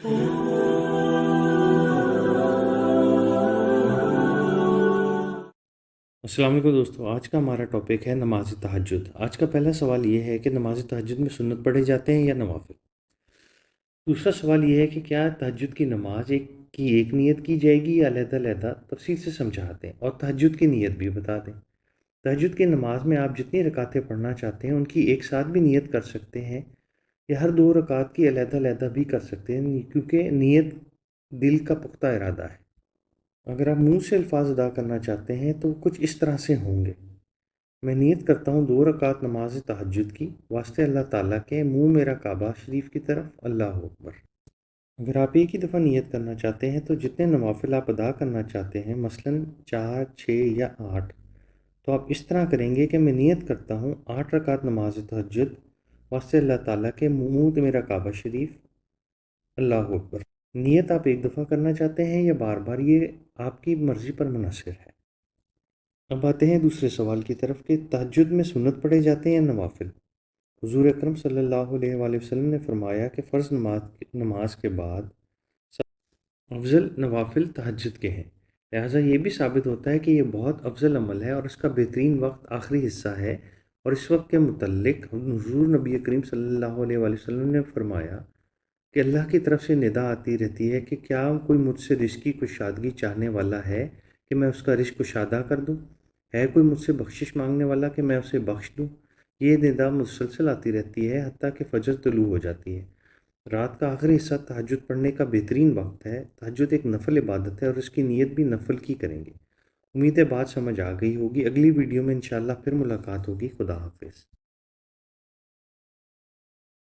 अस्सलाम वालेकुम दोस्तों। आज का हमारा टॉपिक है नमाज तहज्जुद। आज का पहला सवाल ये है कि नमाज तहज्जुद में सुन्नत पढ़े जाते हैं या नवाफिल। दूसरा सवाल ये है कि क्या तहज्जुद की नमाज एक नीयत की जाएगी या अलग-अलग। तफसील से समझाते हैं और तहज्जुद की नीयत भी बता दें। तहज्जुद की नमाज में आप जितनी रकातें पढ़ना चाहते हैं उनकी एक साथ भी नीयत कर सकते हैं या हर दो रकात की अलग-अलग भी कर सकते हैं, क्योंकि नीयत दिल का पुख्ता इरादा है। अगर आप मुंह से अल्फाज अदा करना चाहते हैं तो कुछ इस तरह से होंगे। मैं नियत करता हूँ 2 रकात नमाज तहज्जुद की, वास्ते अल्लाह ताला के, मुँह मेरा काबा शरीफ की तरफ, अल्लाहु अकबर। अगर आप एक ही दफ़ा नियत करना चाहते हैं तो जितने नवाफिल आप अदा करना चाहते हैं, मसलन 4, 6 या 8, तो आप इस तरह करेंगे कि मैं नियत करता हूँ 8 रकात नमाज तहज्जुद, वास्ते अल्लाह ताला के, मुँह मेरा काबा शरीफ, अल्लाहु अकबर। नियत आप एक दफ़ा करना चाहते हैं या बार बार, ये आपकी मर्ज़ी पर मुनहसर है। अब आते हैं दूसरे सवाल की तरफ कि तहज्जुद में सुन्नत पढ़े जाते हैं या नवाफिल। हुज़ूर अकरम सल्लल्लाहु अलैहि वसल्लम ने फरमाया कि फ़र्ज़ नमाज के बाद सब अफजल नवाफिल तहज्जुद के हैं। लिहाजा ये भी साबित होता है कि ये बहुत अफजल अमल है और इसका बेहतरीन वक्त आखिरी हिस्सा है। और इस वक्त के मुतल्लिक हुज़ूर नबी करीम सल्लल्लाहु अलैहि वसल्लम ने फरमाया कि अल्लाह की तरफ से निदा आती रहती है कि क्या कोई मुझसे रिज़्क़ की कुशादगी चाहने वाला है कि मैं उसका रिज़्क़ कुशादा कर दूँ? है कोई मुझसे बख्शिश मांगने वाला कि मैं उसे बख्श दूँ? ये निदा मुसलसल आती रहती है हत्ता कि फ़जर तुलू हो जाती है। रात का आखिरी हिस्सा तहज्जुद पढ़ने का बेहतरीन वक्त है। तहज्जुद एक नफल इबादत है और इसकी नीयत भी नफल की करेंगे। उम्मीद है बात समझ आ गई होगी। अगली वीडियो में इंशाअल्लाह फिर मुलाकात होगी। खुदा हाफिज़।